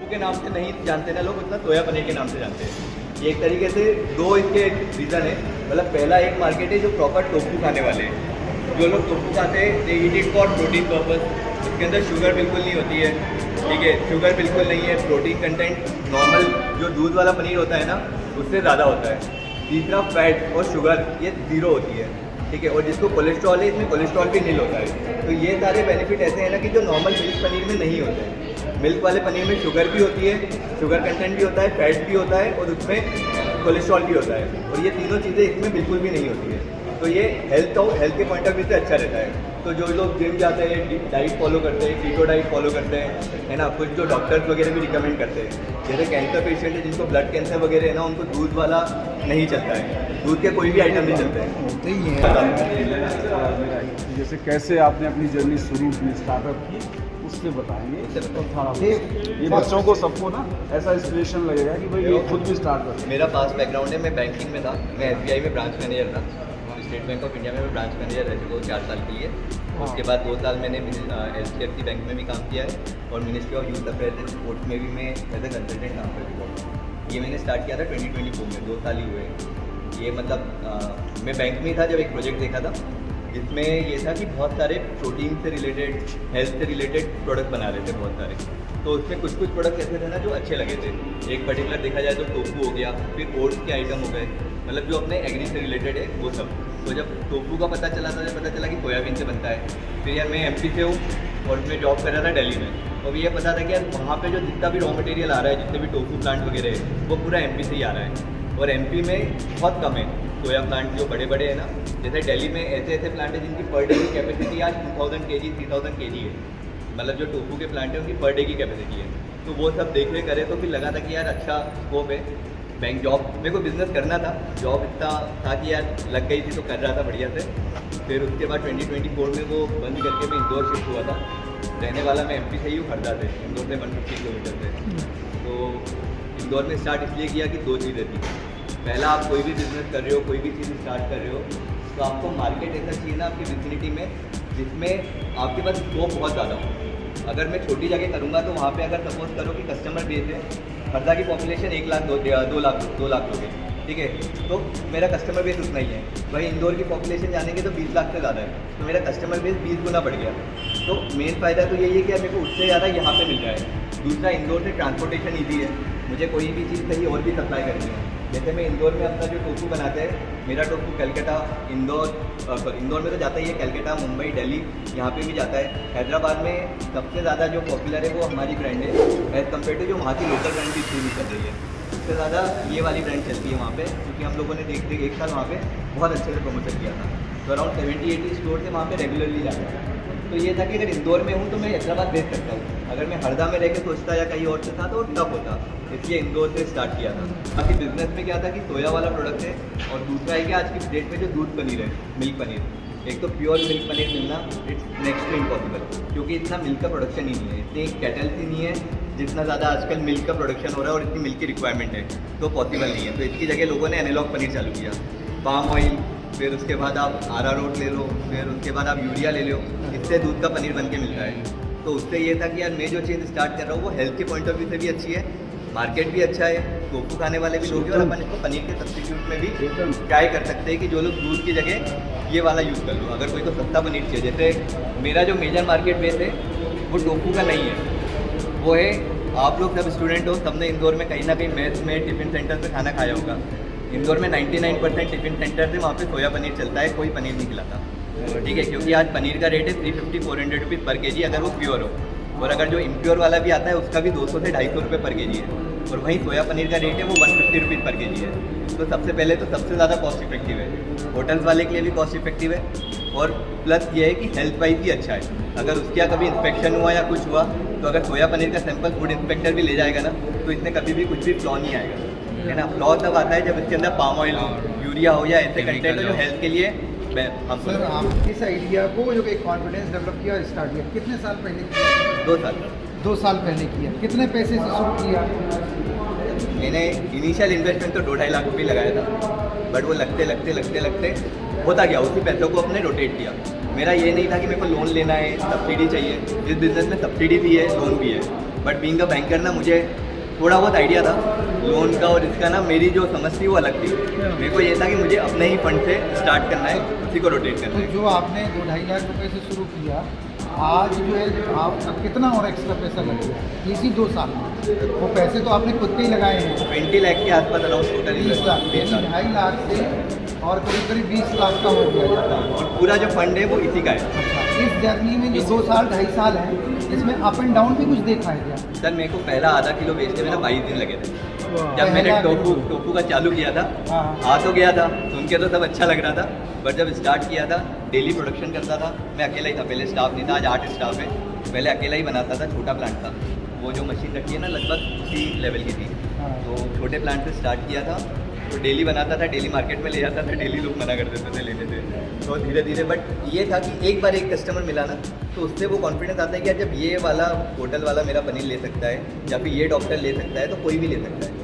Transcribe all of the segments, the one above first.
Tofu के नाम से नहीं जानते ना लोग, उतना सोया पनीर के नाम से जानते हैं। ये एक तरीके से दो इसके रीज़न है। मतलब पहला एक मार्केट है जो प्रॉपर टोफू खाने वाले हैं। जो लोग टोफू खाते हैं they eat it for protein purpose. इसके अंदर शुगर बिल्कुल नहीं होती है, ठीक है, शुगर बिल्कुल नहीं है। प्रोटीन कंटेंट नॉर्मल जो दूध वाला पनीर होता है ना उससे ज़्यादा होता है। तीसरा फैट और शुगर ये ज़ीरो होती है, ठीक है। और जिसको कोलेस्ट्रॉल है इसमें कोलेस्ट्रॉल भी नील होता है। तो ये सारे बेनिफिट ऐसे हैं ना कि जो नॉर्मल मिल्क पनीर में नहीं होते हैं। मिल्क वाले पनीर में शुगर भी होती है, शुगर कंटेंट भी होता है, फैट भी होता है और उसमें कोलेस्ट्रॉल भी होता है। और ये तीनों चीज़ें इसमें बिल्कुल भी नहीं होती है। तो ये हेल्थ के पॉइंट ऑफ व्यू से अच्छा रहता है। तो जो लोग जिम जाते हैं, डाइट फॉलो करते हैं, कीटो डाइट फॉलो करते हैं, है ना, कुछ जो डॉक्टर्स वगैरह भी रिकमेंड करते हैं, जैसे कैंसर पेशेंट है जिनको ब्लड कैंसर वगैरह है ना, उनको दूध वाला नहीं चलता है, दूध के कोई भी आइटम नहीं चलते हैं। जैसे कैसे आपने अपनी जर्नी शुरू की, स्टार्टअप की, उससे बताएंगे तो थोड़ा ये बच्चों को सबको ना ऐसा इंस्पिरेशन लगेगा कि भाई ये खुद भी स्टार्ट कर। मेरा पास बैकग्राउंड है, मैं बैंकिंग में था, मैं SBI में ब्रांच मैनेजर था। स्टेट बैंक ऑफ इंडिया में मैं ब्रांच मैनेजर रह चुका हूँ 4 साल के लिए। उसके बाद 2 साल मैंने HDFC बैंक में भी काम किया है और ministry of youth affairs sports में भी मैं एज ए कंसल्टेंट काम कर चुका हूँ। ये मैंने स्टार्ट किया था 2024 में, 2 साल ही हुए। ये मतलब मैं बैंक में ही था जब एक प्रोजेक्ट देखा था जिसमें ये था कि बहुत सारे प्रोटीन से रिलेटेड, हेल्थ से रिलेटेड प्रोडक्ट बना रहे थे बहुत सारे। तो उसमें कुछ प्रोडक्ट ऐसे थे ना जो अच्छे लगे थे। एक पर्टिकुलर देखा जाए तो टोफू हो गया, फिर ओट्स के आइटम हो गए, मतलब जो अपने एग्री से रिलेटेड है वो सब। तो जब टोफू का पता चला था, जब पता चला कि सोयाबीन से बनता है, फिर यार मैं MP से हूँ और मैं जॉब कर रहा था दिल्ली में। तो ये पता था कि यार वहाँ पे जो जितना भी रॉ मटेरियल आ रहा है, जितने भी टोफू प्लांट वगैरह है, वो पूरा MP से ही आ रहा है। और MP में बहुत कम है सोया प्लांट जो बड़े बड़े हैं ना। जैसे दिल्ली में ऐसे प्लांट है जिनकी पर डे की कैपेसिटी आज 2000 kg 3000 kg है। मतलब जो टोफू के प्लांट है उनकी पर डे की कैपेसिटी है। तो वो सब देख रेख करे तो फिर लगा था कि यार अच्छा स्कोप है। बैंक जॉब मेरे को बिज़नेस करना था, जॉब इतना था कि यार लग गई थी तो कर रहा था बढ़िया से। फिर उसके बाद 2024 में वो बंद करके मैं इंदौर शिफ्ट हुआ था। रहने वाला मैं MP से ही हूँ, खरीदा थे इंदौर से 150 किलोमीटर से। तो इंदौर में स्टार्ट इसलिए किया कि 2 चीज़ें थी। पहला, आप कोई भी बिज़नेस कर रहे हो, कोई भी चीज़ स्टार्ट कर रहे हो, तो आपको मार्केट ऐसा चाहिए ना आपकी विसिनिटी में जिसमें आपके पास स्कोप बहुत ज़्यादा हो। अगर मैं छोटी जगह करूँगा तो वहाँ पे अगर सपोज करो कि कस्टमर बेस है, हरदा की पॉपुलेशन 1 लाख 2 लाख लोग हैं, ठीक है, तो मेरा कस्टमर बेस उतना ही है। वहीं इंदौर की पॉपुलेशन जानेंगे तो 20 लाख से ज़्यादा है, तो मेरा कस्टमर बेस 20 गुना बढ़ गया। तो मेन फ़ायदा तो यही है कि मेरे को उससे ज़्यादा यहाँ पे मिल रहा है। दूसरा, इंदौर से ट्रांसपोर्टेशन ईजी है, मुझे कोई भी चीज़ कहीं और भी सप्लाई करनी है। जैसे मैं इंदौर में अपना जो टोफू बनाते हैं, मेरा टोफू कलकत्ता, इंदौर में तो जाता ही है, कलकत्ता, मुंबई, दिल्ली, यहाँ पे भी जाता है। हैदराबाद में सबसे ज़्यादा जो पॉपुलर है वो हमारी ब्रांड है एज़ कम्पेयर टू जो वहाँ की लोकल ब्रांड भी डिस्ट्रीब्यूट कर रही है। सबसे ज़्यादा ये वाली ब्रांड चलती है वहाँ पे, क्योंकि हम लोगों ने देखते 1 साल वहाँ पे बहुत अच्छे से प्रमोशन किया था। तो अराउंड 70-80 स्टोर से वहाँ पे रेगुलरली जाता है। तो ये था कि अगर इंदौर में हूँ तो मैं हैदराबाद भेज सकता हूँ, अगर मैं हरदा में रह के सोचता या कहीं और से था तो टफ होता, इसलिए इंदौर से स्टार्ट किया था। बाकी बिजनेस में क्या था कि सोया वाला प्रोडक्ट है, और दूसरा है कि आज की डेट में जो दूध पनीर है, मिल्क पनीर, एक तो प्योर मिल्क पनीर मिलना इट्स नेक्स्ट टू इम्पॉसिबल, क्योंकि इतना मिल्क का प्रोडक्शन ही नहीं है, इतनी कैटल्स ही नहीं है जितना ज़्यादा आजकल मिल्क का प्रोडक्शन हो रहा है और इतनी मिल्क की रिक्वायरमेंट है, तो पॉसिबल नहीं है। तो इसकी जगह लोगों ने एनालॉग पनीर चालू किया, पाम ऑयल, फिर उसके बाद आप अरारोट ले लो, फिर उसके बाद आप यूरिया ले लो, इससे दूध का पनीर बन के मिलता है। तो उससे ये था कि यार मैं जो चीज़ स्टार्ट कर रहा हूँ वो हेल्थ के पॉइंट ऑफ व्यू से भी अच्छी है, मार्केट भी अच्छा है, टोफू खाने वाले भी लोग हैं, और अपन इसको पनीर के सब्स्टिट्यूट में भी ट्राई कर सकते हैं कि जो लोग दूध की जगह ये वाला यूज़ कर लो। अगर कोई को सस्ता पनीर चाहिए, जैसे मेरा जो मेजर मार्केट बेस है वो टोफू का नहीं है, वो है आप लोग सब स्टूडेंट हो, सबने इंदौर में कहीं ना कहीं मेस में टिफ़िन सेंटर पे खाना खाया होगा। इंदौर में 99% टिफ़िन सेंटर से वहाँ पे सोया पनीर चलता है, कोई पनीर नहीं खिलाता, ठीक है, क्योंकि आज पनीर का रेट है 350-400 रुपीज़ पर केजी अगर वो प्योर हो, और अगर जो इम्प्योर वाला भी आता है उसका भी 200 से 250 रुपये पर केजी है, और वहीं सोया पनीर का रेट है वो 150 रुपीज़ पर केजी है। तो सबसे पहले तो सबसे ज़्यादा कॉस्ट इफेक्टिव है, होटल्स वाले के लिए भी कॉस्ट इफेक्टिव है, और प्लस ये है कि हेल्थ वाइज भी अच्छा है। अगर उसके यहाँ कभी इंस्पेक्शन हुआ या कुछ हुआ तो अगर सोया पनीर का सैंपल फूड इंस्पेक्टर भी ले जाएगा ना, तो इसमें कभी भी कुछ भी फ्लॉ नहीं आएगा, है ना। फ्लॉ तब आता है जब इसके अंदर पाम ऑयल हो, यूरिया हो, या ऐसे कंटेंट हो जो हेल्थ के लिए हम। सर, आप इस आइडिया को जो एक कॉन्फिडेंस डेवलप किया और स्टार्ट किया कितने साल पहले किया? 2 साल 2 साल पहले किया। कितने पैसे से शुरू किया? मैंने इनिशियल इन्वेस्टमेंट तो 2-2.5 लाख रुपये लगाया था, बट वो लगते होता गया, उसी पैसों को अपने रोटेट किया। मेरा ये नहीं था कि मेरे को लोन लेना है, सब्सिडी चाहिए। इस बिज़नेस में सब्सिडी भी है, लोन भी है, बट बीइंग अ बैंकर ना मुझे थोड़ा बहुत आइडिया था लोन का, और इसका ना मेरी जो समझ थी वो अलग थी। मेरे को ये था कि मुझे अपने ही फंड से स्टार्ट करना है, उसी को रोटेट करना तो है। जो आपने 2-2.5 लाख रुपए से शुरू किया, आज जो है आपका कितना और एक्स्ट्रा पैसा लग गया इसी 2 साल में? वो पैसे तो आपने खुद के ही लगाए हैं, 20 लाख के आसपास अराउंड टोटल 20 लाख, 2.5 लाख से और करीब 20 लाख का हो गया। और पूरा जो फंड है वो इसी का है। अच्छा, इस जर्नी में जो 2 साल 2.5 साल है, इसमें अप एंड डाउन भी कुछ देखा है क्या? सर मेरे को पहला आधा किलो बेचने में ना 22 दिन लगे थे। जब मैंने पहला टोफू का चालू किया था, हाँ। आ तो गया था, सुन के तो सब अच्छा लग रहा था, बट जब स्टार्ट किया था डेली प्रोडक्शन करता था, मैं अकेला ही था, पहले स्टाफ नहीं था, आज 8 स्टाफ है। पहले अकेला ही बनाता था, छोटा प्लांट था, वो जो मशीन रखी है ना लगभग उसी लेवल की थी। हाँ। तो छोटे प्लांट से स्टार्ट किया था, तो डेली बनाता था, डेली मार्केट में ले जाता था, डेली लोग मना कर देते थे लेने से। तो धीरे धीरे, बट ये था कि एक बार एक कस्टमर मिला ना, तो उससे वो कॉन्फिडेंस आता है कि यार जब ये वाला होटल वाला मेरा पनीर ले सकता है, या फिर ये डॉक्टर ले सकता है, तो कोई भी ले सकता है।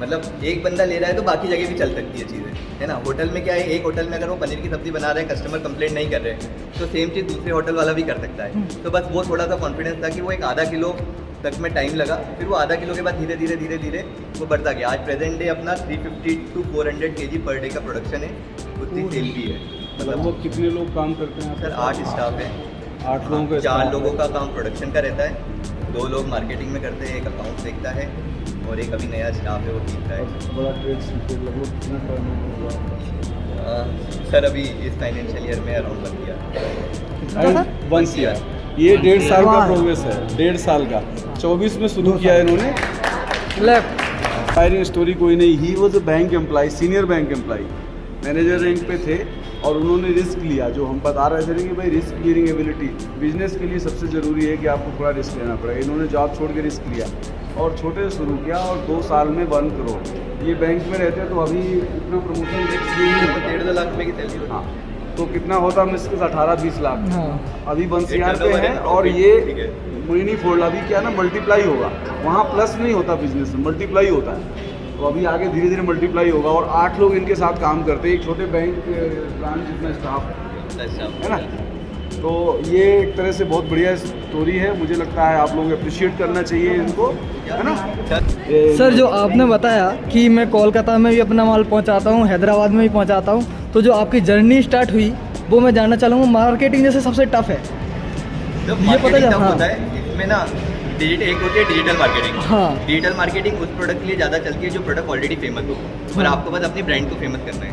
मतलब एक बंदा ले रहा है तो बाकी जगह भी चल सकती है चीज़ें, है ना। होटल में क्या है, एक होटल में अगर वो पनीर की सब्ज़ी बना रहे हैं, कस्टमर कंप्लेंट नहीं कर रहे हैं, तो सेम चीज़ दूसरे होटल वाला भी कर सकता है। तो बस वो थोड़ा सा कॉन्फिडेंस था कि वो एक आधा किलो तक में टाइम लगा, फिर वो आधा किलो के बाद धीरे धीरे वो बढ़ता गया। आज प्रेजेंट डे अपना 350 to 400 kg पर डे का प्रोडक्शन है, उतनी सेल भी है। मतलब वो कितने लोग काम करते हैं? सर 8 स्टाफ है, 8 लोगों का 4 staff लोगों है। का काम प्रोडक्शन का रहता है, 2 लोग मार्केटिंग में करते हैं, एक अकाउंट देखता है, और एक अभी नया स्टाफ है वो सीख रहा है। बड़ा ट्रेड सीक्रेट लगभग कितना टर्नओवर होगा? सर अभी इस फाइनेंशियल ईयर में अराउंड 1 ईयर। And 1 year, ये 1.5 साल का प्रोग्रेस है, 1.5 साल का। 24 में शुरू किया इन्होंने। फायरिंग स्टोरी कोई नहीं, he was a bank employ, senior bank employ, manager rank पे थे, और उन्होंने रिस्क लिया। जो हम बता रहे थे कि भाई रिस्क लीडिंग एबिलिटी बिजनेस के लिए सबसे ज़रूरी है कि आपको थोड़ा रिस्क लेना पड़ेगा। इन्होंने जॉब छोड़ के रिस्क लिया और छोटे से शुरू किया, और 2 साल में 1 करोड़। ये बैंक में रहते तो अभी इतना प्रमोशन टैक्स भी नहीं होता। 1.5-2 लाख रुपए की सैलरी होती है। हाँ, तो कितना होता मुश्किल से 18-20 लाख। हाँ। अभी 1 एक CR पे turnover है, है, और ठीक ये है। मोइनी फोल्ड अभी क्या ना मल्टीप्लाई होगा, वहाँ प्लस नहीं होता बिजनेस में, मल्टीप्लाई होता है। तो अभी आगे धीरे धीरे मल्टीप्लाई होगा, और 8 लोग इनके साथ काम करते हैं, एक छोटे बैंक ब्रांच जितना स्टाफ है ना। तो ये एक तरह से बहुत बढ़िया स्टोरी है, मुझे लगता है आप लोग अप्रिशिएट करना चाहिए इनको, है ना। सर जो आपने बताया कि मैं कोलकाता में भी अपना माल पहुंचाता हूं, हैदराबाद में भी पहुंचाता हूं, तो जो आपकी जर्नी स्टार्ट हुई वो मैं जानना चाहूँगा। मार्केटिंग जैसे सबसे टफ है, तो ये पता मार्केटिंग चला, तब हाँ। होता है इसमें ना, एक होती है डिजिटल मार्केटिंग। हाँ। डिजिटल मार्केटिंग उस प्रोडक्ट के लिए ज़्यादा चलती है जो प्रोडक्ट ऑलरेडी फेमस हो, और हाँ। आपको बस अपनी ब्रांड को फेमस करना है,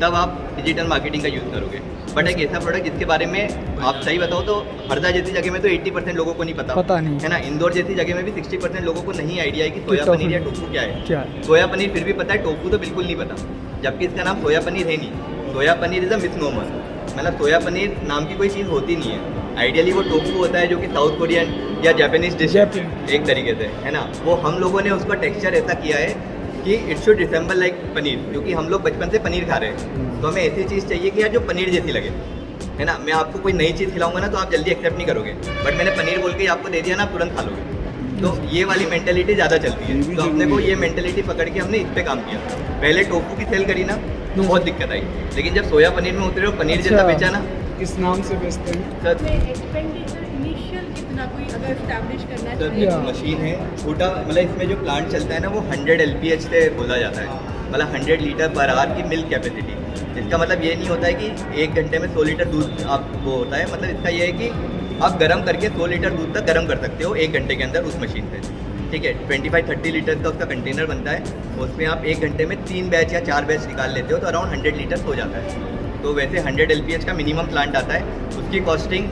तब आप डिजिटल मार्केटिंग का यूज़ करोगे। बट एक ऐसा प्रोडक्ट जिसके बारे में आप सही बताओ तो हरदा जैसी जगह में तो 80% लोगों को नहीं पता नहीं है ना। इंदौर जैसी जगह में भी 60% लोगों को नहीं आइडिया है कि सोया पनीर या टोफू क्या है। क्या है? सोया पनीर फिर भी पता है, टोफू तो बिल्कुल नहीं पता, जबकि इसका नाम सोया पनीर है नहीं। सोया पनीर इज़ अ मिसनोमर, मतलब सोया पनीर नाम की कोई चीज़ होती नहीं है। आइडियली वो टोफू होता है जो कि साउथ कोरियन या जापानीज डिश है एक तरीके से, है ना। वो हम लोगों ने उसका टेक्सचर ऐसा किया है कि it should resemble like paneer, क्योंकि हम लोग बचपन से पनीर खा रहे हैं, तो हमें ऐसी चीज़ चाहिए कि यार जो पनीर जैसी लगे, है ना। मैं आपको कोई नई चीज़ खिलाऊंगा ना तो आप जल्दी एक्सेप्ट नहीं करोगे, बट मैंने पनीर बोल के आपको दे दिया ना, आप तुरंत खा लोगे। तो ये वाली मेंटेलिटी ज़्यादा चलती है, तो अपने को ये मेंटेलिटी पकड़ के हमने इस पे काम किया। पहले टोफू की सेल करी ना तो बहुत दिक्कत आई, लेकिन जब सोया पनीर में उतरे और पनीर जैसा बेचा ना, किस नाम से बेचते हैं? सर एक्सपेंडिचर इनिशियल कितना कोई अगर एस्टैब्लिश करना सर चाहिए या। मशीन है छोटा, मतलब इसमें जो प्लांट चलता है ना वो 100 LPH से बोला जाता है, मतलब 100 लीटर पर आवर की मिल्क कैपेसिटी। इसका मतलब ये नहीं होता है कि 1 घंटे में 100 लीटर दूध आपको होता है, मतलब इसका ये है कि आप गर्म करके 100 लीटर दूध तक गर्म कर सकते हो 1 घंटे के अंदर उस मशीन से, ठीक है। 25-30 लीटर का उसका कंटेनर बनता है, उसमें आप 1 घंटे में 3 बैच या 4 बैच निकाल लेते हो, तो अराउंड 100 लीटर हो जाता है। तो वैसे 100 LPH का मिनिमम प्लांट आता है, उसकी कॉस्टिंग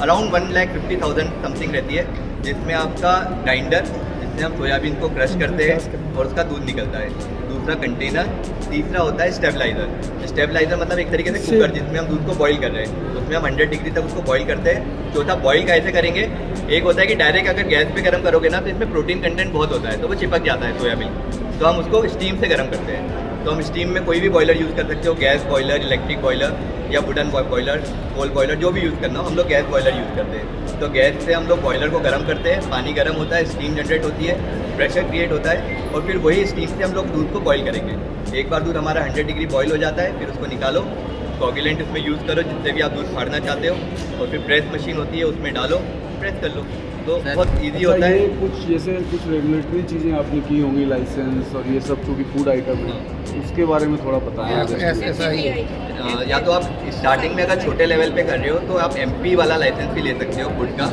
अराउंड 1,50,000 समथिंग रहती है, जिसमें आपका ग्राइंडर जिसमें हम सोयाबीन को क्रश करते हैं और उसका दूध निकलता है, दूसरा कंटेनर, तीसरा होता है स्टेबलाइजर। स्टेबलाइजर मतलब एक तरीके से कुकर जिसमें हम दूध को बॉईल कर रहे हैं, उसमें हम 100 डिग्री तक उसको बॉईल करते हैं। चौथा बॉईल कैसे करेंगे, एक होता है कि डायरेक्ट अगर गैस पे गर्म करोगे ना तो इसमें प्रोटीन कंटेंट बहुत होता है, तो वो चिपक जाता है सोयाबीन, तो हम उसको स्टीम से गर्म करते हैं। तो हम स्टीम में कोई भी बॉयलर यूज़ कर सकते हो, गैस बॉयलर, इलेक्ट्रिक बॉयलर या वुडन बॉयलर, कोल बॉयलर, जो भी यूज़ करना हो, हम लोग गैस बॉयलर यूज़ करते हैं। तो गैस से हम लोग बॉयलर को गर्म करते हैं, पानी गर्म होता है, स्टीम जनरेट होती है, प्रेशर क्रिएट होता है, और फिर वही स्टीम से हम लोग दूध को बॉयल करेंगे। एक बार दूध हमारा 100 डिग्री बॉयल हो जाता है, फिर उसको निकालो, कोगुलेंट उसमें यूज़ करो जिससे भी आप दूध फाड़ना चाहते हो, और फिर प्रेस मशीन होती है उसमें डालो, प्रेस कर लो, तो बहुत ईजी होता है। ये कुछ जैसे कुछ रेगुलेटरी चीज़ें आपने की होंगी, लाइसेंस और ये सब चूँकि फूड आइटम है, उसके बारे में थोड़ा बताएं। ऐसा ही है। या तो आप स्टार्टिंग में अगर छोटे लेवल पे कर रहे हो तो आप MP वाला लाइसेंस भी ले सकते हो फूड का,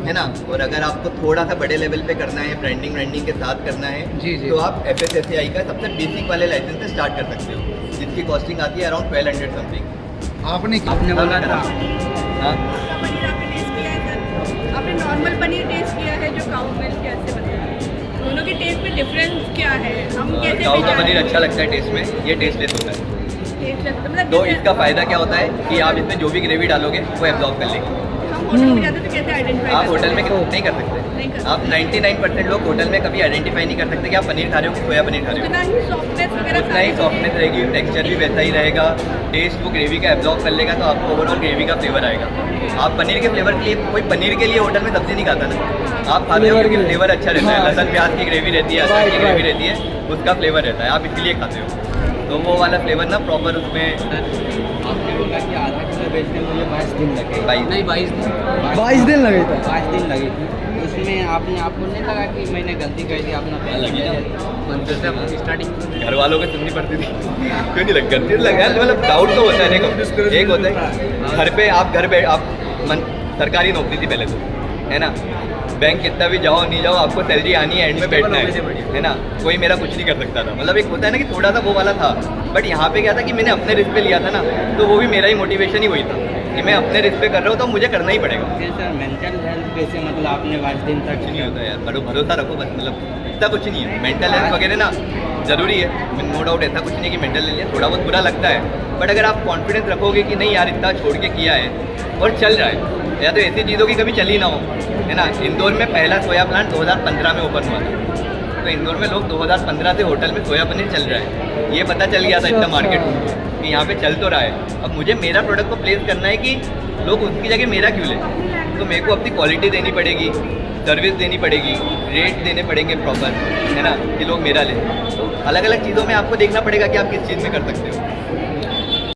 है ना। और अगर आपको थोड़ा सा बड़े लेवल पे करना है, ब्रांडिंग के साथ करना है, जी, जी। तो आप FSSAI का सबसे बेसिक वाले लाइसेंस से स्टार्ट कर सकते हो, जिसकी कॉस्टिंग आती है अराउंड 1200 समथिंग। आपने बोला था हाँ, पनीर आपने टेस्ट किया है सर? आपने नॉर्मल पनीर टेस्ट किया है जो काऊ मिल्क कैसे बनता है? दोनों के टेस्ट में डिफरेंस क्या है? हम कैसे काऊ का पहचानें? पनीर अच्छा लगता है टेस्ट में, ये टेस्टलेस होता है। टेस्ट लगता है, मतलब तो जैसे इसका फ़ायदा क्या होता है कि आप इसमें जो भी ग्रेवी डालोगे वो एब्जॉर्ब कर लेगी। हम होटल में जाते तो कैसे आइडेंटिफाई आप होटल में नहीं कर सकते। नहीं कर आप 99% लोग होटल में कभी आइडेंटिफाई नहीं कर सकते कि आप पनीर खा रहे हो कि सोया पनीर खा रहे हो। उतना ही सॉफ्टनेस वगैरह उतना ही सॉफ्टनेस रहेगी, टेक्सचर भी वैसा ही रहेगा, टेस्ट वो ग्रेवी का एब्जॉर्ब कर लेगा, तो आपको ओवरऑल ग्रेवी का फ्लेवर आएगा। आप पनीर के फ्लेवर के लिए, कोई पनीर के लिए होटल में सब्जी नहीं खाता ना, आप खाते हो क्योंकि फ्लेवर अच्छा रहता है, लहसुन प्याज की ग्रेवी रहती है, अदरक की ग्रेवी रहती है, उसका फ्लेवर रहता है, आप इसीलिए खाते हो। तो वो वाला फ्लेवर ना प्रॉपर उसमें आपने बोला कि आधा किलो बेचने में मुझे 22 दिन लगे। 22 नहीं 22 दिन 22 दिन लगे थे। 5 दिन लगे थे। उसमें आपको नहीं लगा कि मैंने गलती कर दी अपना लगी ना। स्टार्टिंग घर वालों को सुननी पड़ती थी, क्यों नहीं लग करती लगा, मतलब डाउट तो होता है। देखो एक होता है घर पे आप सरकारी नौकरी थी पहले तो, है ना, बैंक कितना भी जाओ नहीं जाओ आपको सैलरी आनी है, एंड में बैठना है ना, कोई मेरा कुछ नहीं कर सकता था। मतलब एक होता है ना कि थोड़ा सा वो वाला था, बट यहाँ पे क्या था कि मैंने अपने रिस्क पे लिया था ना, तो वो भी मेरा ही मोटिवेशन ही वही था कि मैं अपने रिस्क पे कर रहा हूँ तो मुझे करना ही पड़ेगा। सर मेंटल हेल्थ कैसे, मतलब आपने 22 दिन तक कुछ नहीं होता यार, भरोसा रखो बस, मतलब इतना कुछ नहीं है। मेंटल हेल्थ वगैरह ना ज़रूरी है, नो डाउट, ऐसा कुछ नहीं कि मेंटल हेल्थ थोड़ा बहुत बुरा लगता है, बट अगर आप कॉन्फिडेंस रखोगे कि नहीं यार इतना छोड़ के किया है और चल रहा है, या तो ऐसी चीज़ों की कभी चली ना हो, है ना। इंदौर में पहला सोया प्लांट 2015 में ओपन हुआ था, तो इंदौर में लोग 2015 से होटल में सोया पनीर चल रहा है, ये पता चल गया था इतना मार्केट में कि यहाँ पे चल तो रहा है। अब मुझे मेरा प्रोडक्ट को प्लेस करना है कि लोग उसकी जगह मेरा क्यों लें, तो मेरे को अपनी क्वालिटी देनी पड़ेगी, सर्विस देनी पड़ेगी, रेट देने पड़ेंगे प्रॉपर, है ना, कि लोग मेरा लें। तो अलग अलग चीज़ों में आपको देखना पड़ेगा कि आप किस चीज़ में कर सकते हो।